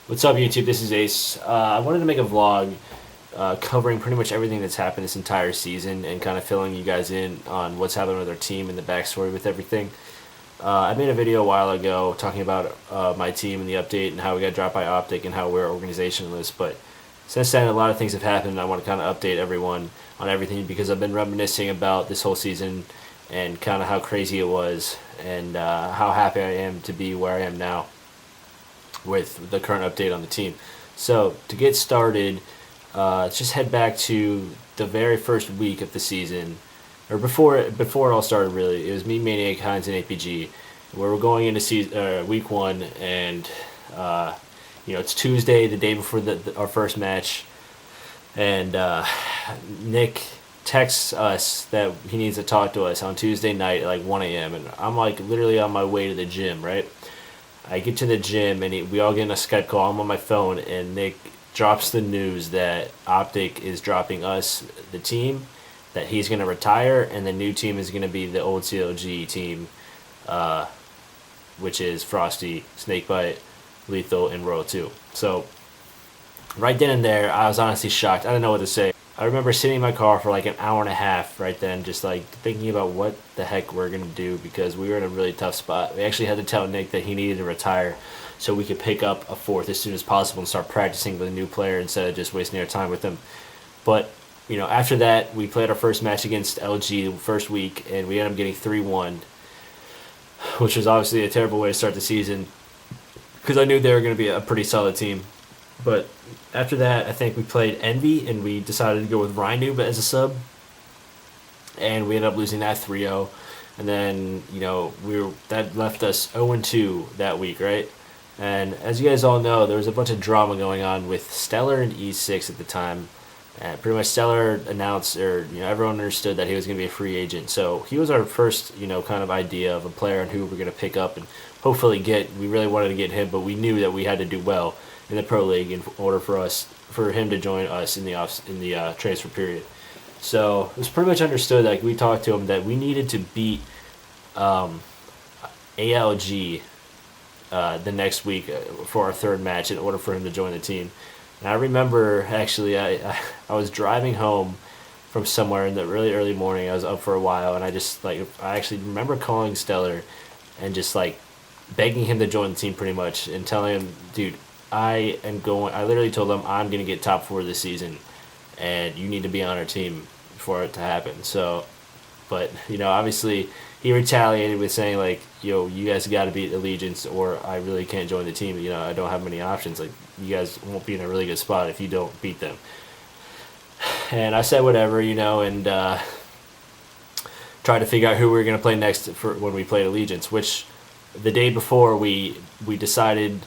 What's up, YouTube? This is Ace. I wanted to make a vlog covering pretty much everything that's happened this entire season and kind of filling you guys in on what's happened with our team and the backstory with everything. I made a video a while ago talking about my team and the update and how we got dropped by Optic and how we're organizationless, but since then a lot of things have happened and I want to kind of update everyone on everything because I've been reminiscing about this whole season and kind of how crazy it was and how happy I am to be where I am now with the current update on the team. So to get started, let's just head back to the very first week of the season, or before it all started. Really, it was me, Maniac, Hines, and APG. Where we're going into week one, and it's Tuesday, the day before our first match, and Nick texts us that he needs to talk to us on Tuesday night at like 1 a.m. and I'm like literally on my way to the gym, right? I get to the gym and we all get in a Skype call. I'm on my phone and Nick drops the news that Optic is dropping us, the team, that he's going to retire, and the new team is going to be the old CLG team, which is Frosty, Snakebite, Lethal, and Royal 2. So right then and there, I was honestly shocked. I didn't know what to say. I remember sitting in my car for like an hour and a half right then, just like thinking about what the heck we're going to do because we were in a really tough spot. We actually had to tell Nick that he needed to retire so we could pick up a fourth as soon as possible and start practicing with a new player instead of just wasting our time with him. But, after that, we played our first match against LG the first week and we ended up getting 3-1, which was obviously a terrible way to start the season because I knew they were going to be a pretty solid team. But after that, I think we played Envy, and we decided to go with Rhino as a sub. And we ended up losing that 3-0. And then, that left us 0-2 that week, right? And as you guys all know, there was a bunch of drama going on with Stellar and E6 at the time. And pretty much Stellar announced, or, everyone understood that he was going to be a free agent. So he was our first, kind of idea of a player and who we were going to pick up and hopefully get. We really wanted to get him, but we knew that we had to do well in the pro league in order for him to join us in the transfer period. So it was pretty much understood. Like we talked to him that we needed to beat ALG the next week for our third match in order for him to join the team. And I remember actually I was driving home from somewhere in the really early morning. I was up for a while and I actually remember calling Stellar and just like begging him to join the team pretty much and telling him, dude, I literally told them I'm going to get top 4 this season and you need to be on our team for it to happen. So, but, obviously he retaliated with saying like, you guys got to beat Allegiance or I really can't join the team. I don't have many options. Like you guys won't be in a really good spot if you don't beat them. And I said whatever, and tried to figure out who we were going to play next for when we played Allegiance, which the day before we decided.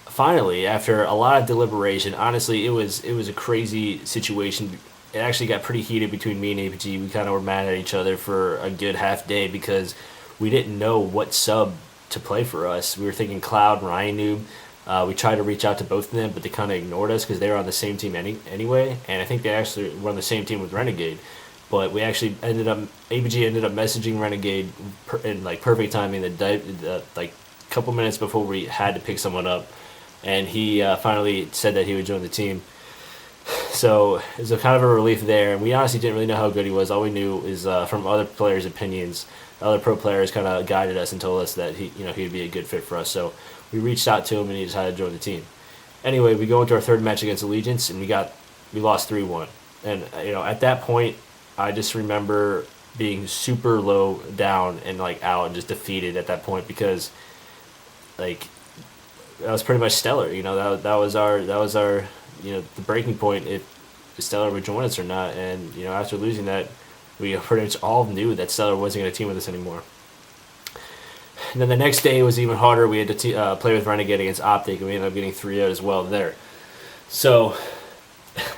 Finally, after a lot of deliberation, honestly, it was a crazy situation. It actually got pretty heated between me and APG. We kind of were mad at each other for a good half day because we didn't know what sub to play for us. We were thinking Cloud and Ryan Noob. We tried to reach out to both of them, but they kind of ignored us because they were on the same team anyway. And I think they actually were on the same team with Renegade. But we actually APG ended up messaging Renegade in like perfect timing, like a couple minutes before we had to pick someone up. And he finally said that he would join the team. So it was a kind of a relief there. And we honestly didn't really know how good he was. All we knew is from other players' opinions. Other pro players kind of guided us and told us that he'd be a good fit for us. So we reached out to him and he decided to join the team. Anyway, we go into our third match against Allegiance and we lost 3-1. And at that point, I just remember being super low down and like out and just defeated at that point because like that was pretty much Stellar. That was our the breaking point if Stellar would join us or not. And after losing that, we pretty much all knew that Stellar wasn't going to team with us anymore. And then the next day was even harder. We had to play with Renegade against Optic, and we ended up getting 3-0 as well there. So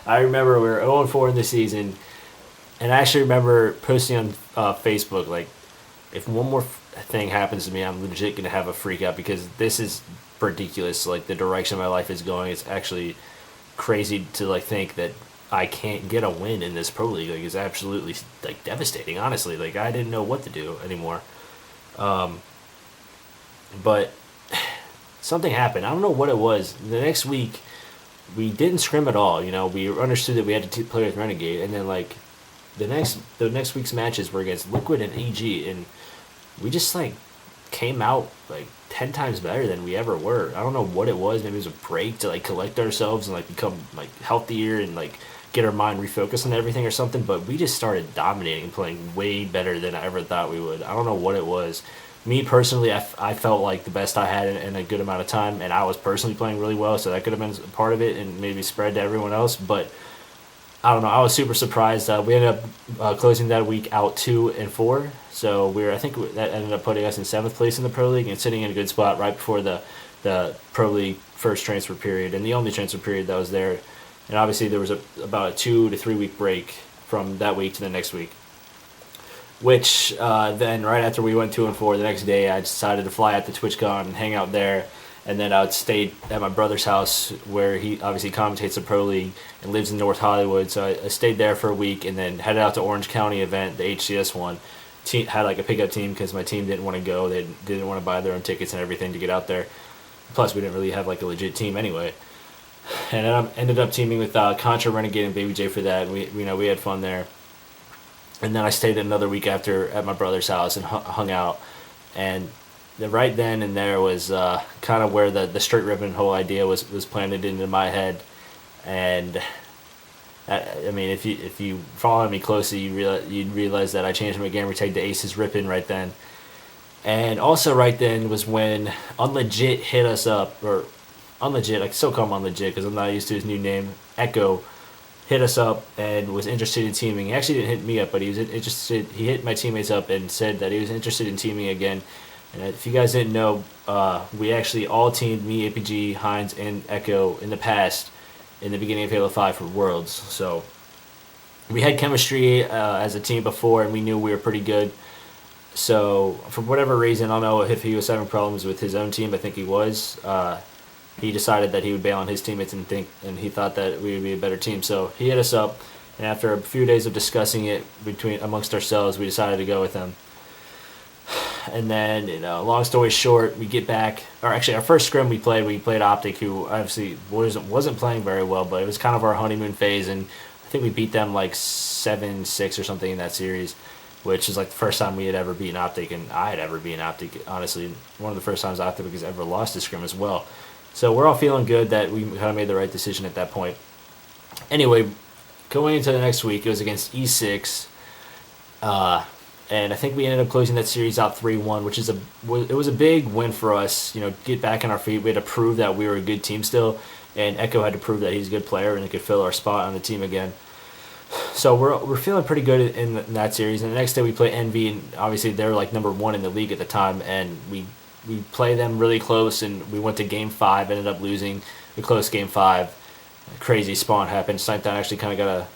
I remember we were 0-4 in the season, and I actually remember posting on Facebook like, if one more thing happens to me, I'm legit going to have a freak out because this is ridiculous. Like the direction my life is going, it's actually crazy to like think that I can't get a win in this pro league. Like it's absolutely like devastating. Honestly, like I didn't know what to do anymore. But something happened. I don't know what it was. The next week, we didn't scrim at all. We understood that we had to play with Renegade, and then like the next week's matches were against Liquid and EG, and we just like came out like 10 times better than we ever were. I don't know what it was. Maybe it was a break to like collect ourselves and like become like healthier and like get our mind refocused on everything or something. But we just started dominating, playing way better than I ever thought we would. I don't know what it was. Me personally, I felt like the best I had in a good amount of time, and I was personally playing really well, so that could have been part of it and maybe spread to everyone else. But I don't know. I was super surprised. We ended up closing that week out 2-4. So I think that ended up putting us in 7th place in the Pro League and sitting in a good spot right before the Pro League first transfer period and the only transfer period that was there. And obviously there was about a 2 to 3 week break from that week to the next week. Which then right after we went 2-4, the next day I decided to fly out to TwitchCon and hang out there. And then I stayed at my brother's house where he obviously commentates the Pro League and lives in North Hollywood. So I stayed there for a week and then headed out to Orange County event, the HCS one. Had like a pickup team because my team didn't want to go. They didn't want to buy their own tickets and everything to get out there. Plus, we didn't really have like a legit team anyway. And I ended up teaming with Contra, Renegade, and Baby J for that. And we had fun there. And then I stayed another week after at my brother's house and hung out. And right then and there was kind of where the straight ribbon whole idea was planted into my head. And I mean, if you follow me closely, you'd realize that I changed my gamer tag to Aces Rippin' right then. And also right then was when Unlegit hit us up, or Unlegit, I can still call him Unlegit because I'm not used to his new name, Echo, hit us up and was interested in teaming. He actually didn't hit me up, but he was interested. He hit my teammates up and said that he was interested in teaming again. And if you guys didn't know, we actually all teamed, me, APG, Hines, and Echo in the past, in the beginning of Halo 5 for Worlds. So we had chemistry as a team before, and we knew we were pretty good. So for whatever reason, I don't know if he was having problems with his own team. I think he was. He decided that he would bail on his teammates and he thought that we would be a better team. So he hit us up, and after a few days of discussing it amongst ourselves, we decided to go with him. And then, long story short, we get back. Or actually, our first scrim we played Optic, who obviously wasn't playing very well, but it was kind of our honeymoon phase, and I think we beat them like 7-6 or something in that series, which is like the first time we had ever beaten Optic, and I had ever beaten Optic, honestly. One of the first times Optic has ever lost a scrim as well. So we're all feeling good that we kind of made the right decision at that point. Anyway, going into the next week, it was against E6. And I think we ended up closing that series out 3-1, which it was a big win for us. Get back on our feet. We had to prove that we were a good team still, and Echo had to prove that he's a good player and he could fill our spot on the team again. So we're feeling pretty good in that series. And the next day we play Envy, and obviously they're like number 1 in the league at the time, and we play them really close, and we went to Game 5, ended up losing the close Game 5. A crazy spawn happened. Signthown actually kind of got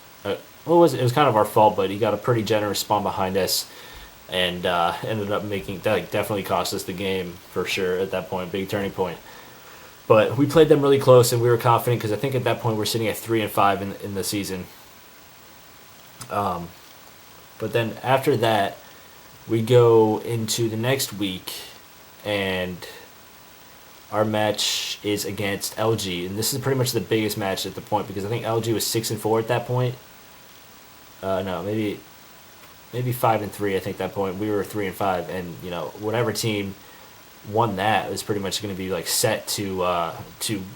it was kind of our fault, but he got a pretty generous spawn behind us. And ended up making that definitely cost us the game for sure at that point, big turning point. But we played them really close, and we were confident because I think at that point we're sitting at 3-5 in the season. But then after that, we go into the next week, and our match is against LG, and this is pretty much the biggest match at the point because I think LG was 6-4 at that point. No, maybe 5-3. I think at that point we were 3-5, and whatever team won that was pretty much going to be like set to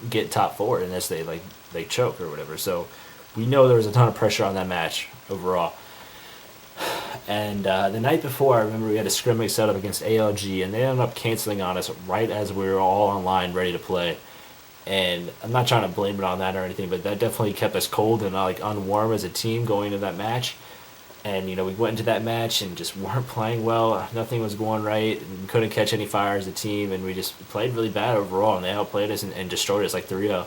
get top 4 unless they choke or whatever. So we know there was a ton of pressure on that match overall. And the night before, I remember we had a scrimmage set up against ALG, and they ended up canceling on us right as we were all online ready to play. And I'm not trying to blame it on that or anything, but that definitely kept us cold and unwarm as a team going into that match. And, we went into that match and just weren't playing well. Nothing was going right, and couldn't catch any fire as a team, and we just played really bad overall, and they outplayed us and destroyed us like 3-0.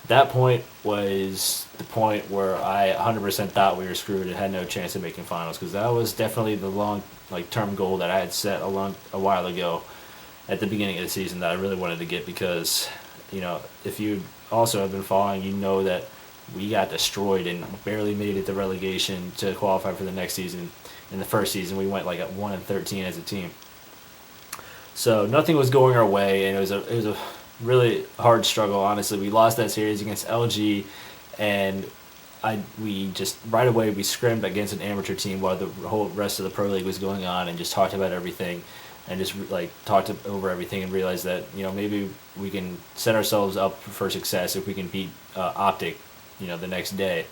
That point was the point where I 100% thought we were screwed and had no chance of making finals, because that was definitely the long-term goal that I had set a while ago at the beginning of the season that I really wanted to get, because, if you also have been following, that we got destroyed and barely made it to relegation to qualify for the next season. In the first season, we went at 1-13 as a team. So nothing was going our way, and it was really hard struggle. Honestly, we lost that series against LG, and we just right away we scrimmed against an amateur team while the whole rest of the pro league was going on, and just talked about everything, and just like talked over everything, and realized that maybe we can set ourselves up for success if we can beat Optic, the next day.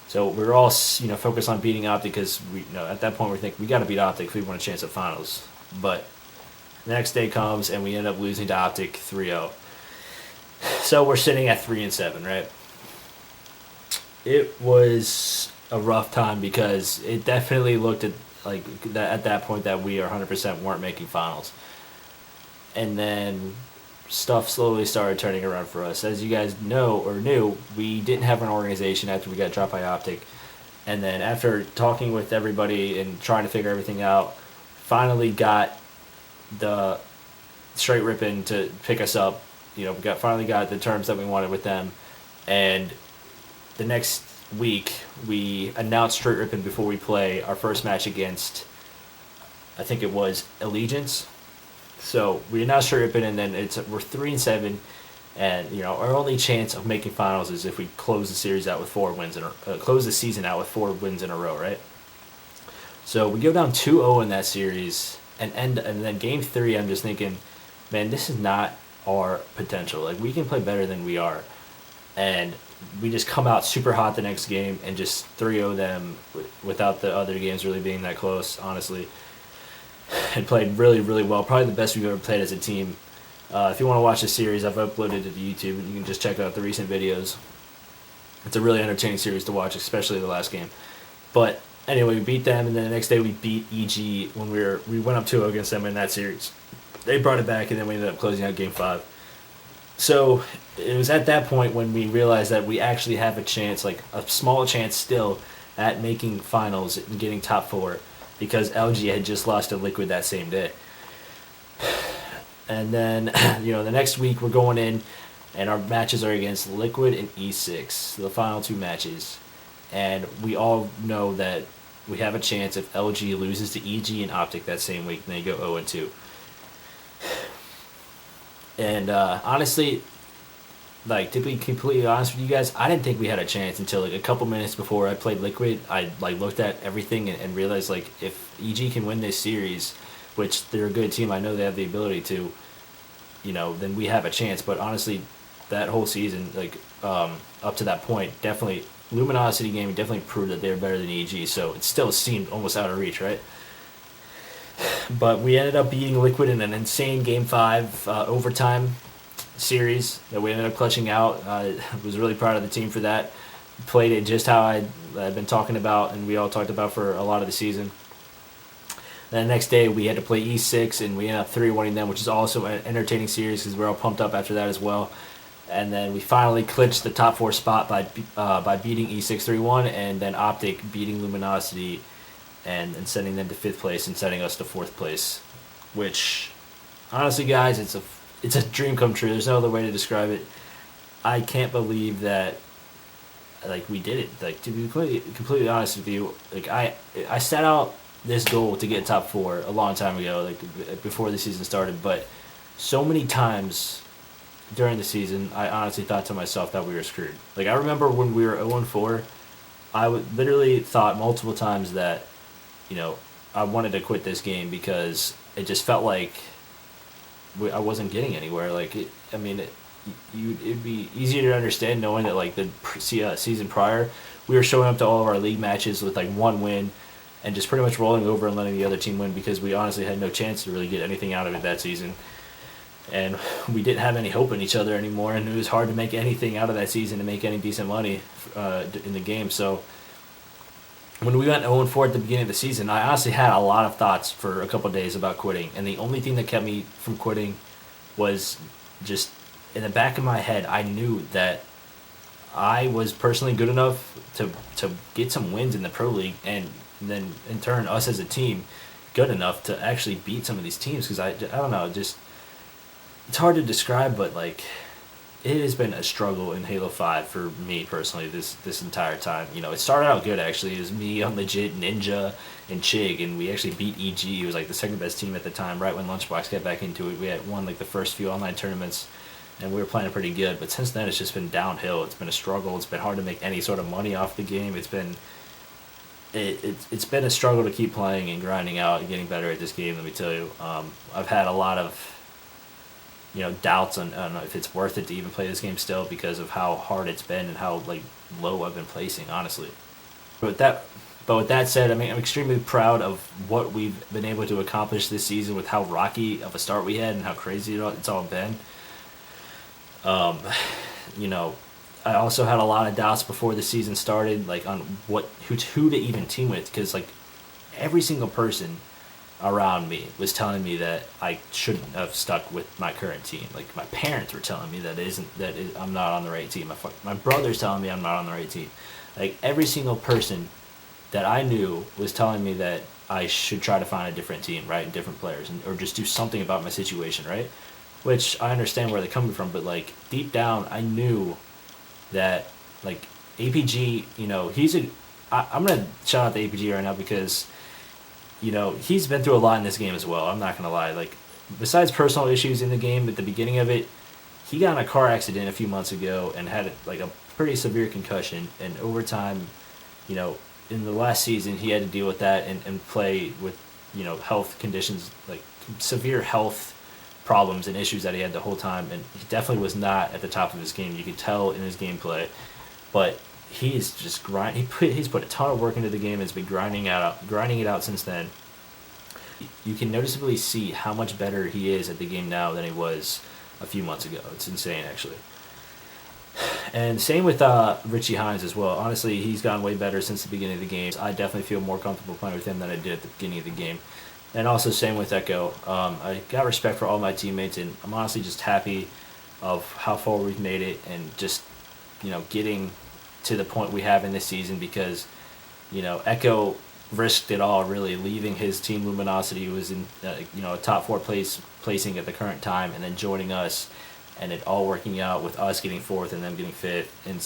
So we were all focused on beating Optic because we at that point we think we got to beat Optic if we want a chance at finals. But the next day comes and we end up losing to Optic 3-0. So we're sitting at 3-7, right? It was a rough time because it definitely looked at that point that we 100% weren't making finals. And then stuff slowly started turning around for us. As you guys know or knew, we didn't have an organization after we got dropped by Optic. And then after talking with everybody and trying to figure everything out, finally got the Straight Rippin' to pick us up. We finally got the terms that we wanted with them. And the next week, we announced Straight Rippin' before we play our first match against, I think it was Allegiance. So we announced Straight Rippin', and then we're 3-7, and our only chance of making finals is if we close the series out with 4 wins close the season out with 4 wins in a row, right? So we go down 2-0 in that series, and then game 3, I'm just thinking, man, this is not our potential. Like, we can play better than we are, and we just come out super hot the next game and just 3-0 them without the other games really being that close, honestly. And played really, really well. Probably the best we've ever played as a team. If you want to watch the series, I've uploaded it to YouTube, and you can just check out the recent videos. It's a really entertaining series to watch, especially the last game. But anyway, we beat them, and then the next day we beat EG when we went up 2-0 against them in that series. They brought it back, and then we ended up closing out game 5. So it was at that point when we realized that we actually have a chance, like a small chance still, at making finals and getting top 4, because LG had just lost to Liquid that same day. And then, the next week we're going in, and our matches are against Liquid and E6, the final 2 matches. And we all know that we have a chance if LG loses to EG and Optic that same week, and they go 0-2. And honestly, to be completely honest with you guys, I didn't think we had a chance until a couple minutes before I played Liquid. I looked at everything and realized if EG can win this series, which they're a good team, I know they have the ability to, then we have a chance. But honestly, that whole season, up to that point, definitely Luminosity Gaming definitely proved that they're better than EG. So it still seemed almost out of reach, right? But we ended up beating Liquid in an insane Game 5 overtime series that we ended up clutching out. I was really proud of the team for that. Played it just how I'd been talking about, and we all talked about for a lot of the season. Then the next day we had to play E6, and we ended up 3-1ing them, which is also an entertaining series because we're all pumped up after that as well. And then we finally clinched the top 4 spot by beating E6 3-1, and then Optic beating Luminosity and sending them to 5th place and sending us to 4th place, which honestly, guys, it's a dream come true. There's no other way to describe it. I can't believe that we did it. To be completely honest with you, I set out this goal to get top 4 a long time ago, before the season started, but so many times during the season I honestly thought to myself that we were screwed. I remember when we were 0-4, I literally thought multiple times that I wanted to quit this game because it just felt like I wasn't getting anywhere. It'd be easier to understand knowing that the season prior, we were showing up to all of our league matches with 1 win and just pretty much rolling over and letting the other team win because we honestly had no chance to really get anything out of it that season. And we didn't have any hope in each other anymore, and it was hard to make anything out of that season to make any decent money in the game. So when we went 0-4 at the beginning of the season, I honestly had a lot of thoughts for a couple of days about quitting. And the only thing that kept me from quitting was just in the back of my head, I knew that I was personally good enough to get some wins in the Pro League, and then in turn, us as a team, good enough to actually beat some of these teams. Because I don't know, just it's hard to describe, but it has been a struggle in Halo 5 for me personally this entire time. It started out good, actually. It was me, Legit, Ninja, and Chig, and we actually beat EG. It was the second best team at the time, right when Lunchbox got back into it. We had won the first few online tournaments, and we were playing pretty good. But since then, it's just been downhill. It's been a struggle. It's been hard to make any sort of money off the game. It's been a struggle to keep playing and grinding out and getting better at this game. Let me tell you, I've had a lot of doubts on if it's worth it to even play this game still because of how hard it's been and how like low I've been placing, honestly. But with that said, I mean, I'm extremely proud of what we've been able to accomplish this season with how rocky of a start we had and how crazy it's all been. Um, you know, I also had a lot of doubts before the season started, like on who to even team with, because like every single person around me was telling me that I shouldn't have stuck with my current team. Like my parents were telling me I'm not on the right team. My brother's telling me I'm not on the right team. Like every single person that I knew was telling me that I should try to find a different team, right, and different players, or just do something about my situation, right? Which I understand where they're coming from, but like deep down, I knew that like APG, I'm gonna shout out to APG right now because he's been through a lot in this game as well. I'm not gonna lie. Like besides personal issues in the game at the beginning of it, he got in a car accident a few months ago and had like a pretty severe concussion, and over time, in the last season, he had to deal with that and play with, health conditions, like severe health problems and issues that he had the whole time. And he definitely was not at the top of his game. You could tell in his gameplay. But he's just he's put a ton of work into the game and has been grinding it out since then. You can noticeably see how much better he is at the game now than he was a few months ago. It's insane, actually. And same with Richie Hines as well. Honestly, he's gotten way better since the beginning of the game. I definitely feel more comfortable playing with him than I did at the beginning of the game. And also same with Echo. I got respect for all my teammates, and I'm honestly just happy of how far we've made it and just, getting to the point we have in this season because, Echo risked it all, really, leaving his team Luminosity, who was in, a top 4 placing at the current time, and then joining us. And it all working out with us getting 4th and them getting 5th. And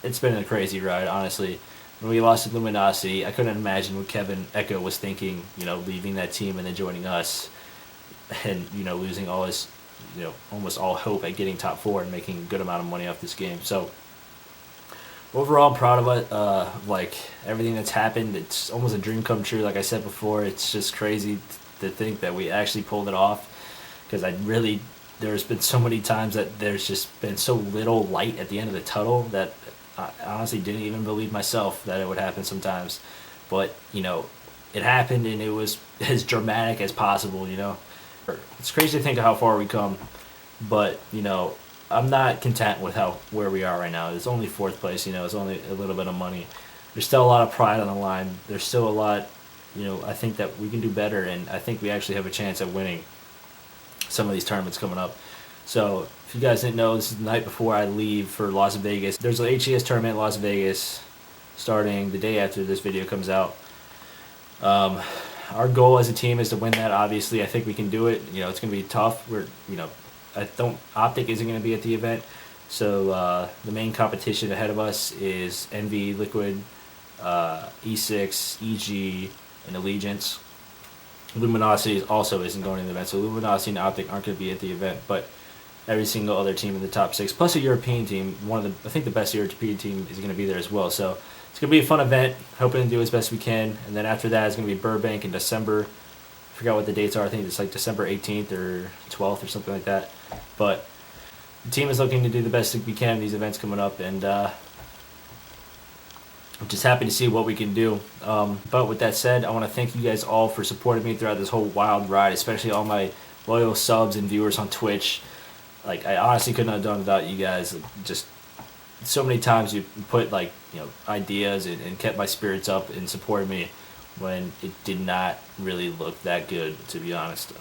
it's been a crazy ride, honestly. When we lost to Luminosity, I couldn't imagine what Kevin Echo was thinking, leaving that team and then joining us and, losing all his, almost all hope at getting top 4 and making a good amount of money off this game. So overall, I'm proud of it. Like everything that's happened, it's almost a dream come true. Like I said before, it's just crazy to think that we actually pulled it off because there's been so many times that there's just been so little light at the end of the tunnel that I honestly didn't even believe myself that it would happen sometimes. But, it happened and it was as dramatic as possible, It's crazy to think of how far we come. But, I'm not content with where we are right now. It's only 4th place, it's only a little bit of money. There's still a lot of pride on the line. There's still a lot, I think that we can do better, and I think we actually have a chance at winning some of these tournaments coming up. So if you guys didn't know, this is the night before I leave for Las Vegas. There's an HCS tournament in Las Vegas starting the day after this video comes out. Our goal as a team is to win that. Obviously, I think we can do it. It's going to be tough. Optic isn't going to be at the event. So the main competition ahead of us is Envy, Liquid, E6, EG, and Allegiance. Luminosity also isn't going to the event, so Luminosity and Optic aren't going to be at the event, but every single other team in the top 6, plus a European team, I think the best European team is going to be there as well. So it's going to be a fun event, hoping to do as best we can. And then after that, it's going to be Burbank in December. I forgot what the dates are. I think it's like December 18th or 12th or something like that. But the team is looking to do the best we can in these events coming up, and I'm just happy to see what we can do. But with that said, I want to thank you guys all for supporting me throughout this whole wild ride, especially all my loyal subs and viewers on Twitch. Like, I honestly couldn't have done without you guys. Just so many times you put ideas and kept my spirits up and supported me when it did not really look that good, to be honest.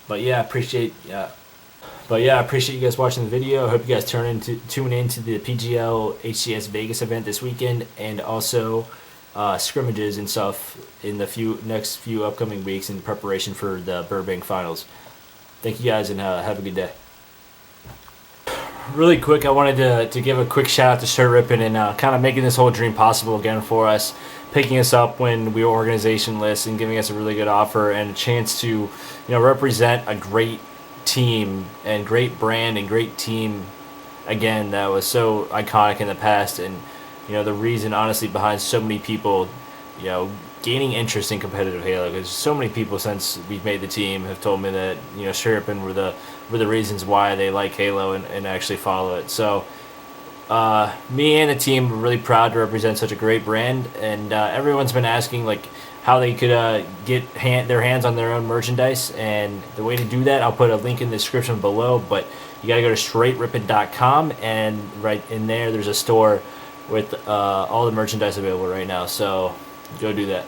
But yeah, I appreciate you guys watching the video. I hope you guys tune into the PGL HCS Vegas event this weekend, and also scrimmages and stuff in the next few upcoming weeks in preparation for the Burbank finals. Thank you guys, and have a good day. Really quick, I wanted to give a quick shout out to Sir Rippin and kind of making this whole dream possible again for us. picking us up when we were organization lists and giving us a really good offer and a chance to, represent a great team and great brand and great team again that was so iconic in the past. And the reason honestly behind so many people gaining interest in competitive Halo, because so many people since we've made the team have told me that Sherpin were the reasons why they like Halo and actually follow it. So me and the team are really proud to represent such a great brand, and everyone's been asking like how they could get their hands on their own merchandise, and the way to do that, I'll put a link in the description below, but you got to go to straightrippin.com, and right in there's a store with all the merchandise available right now, so go do that.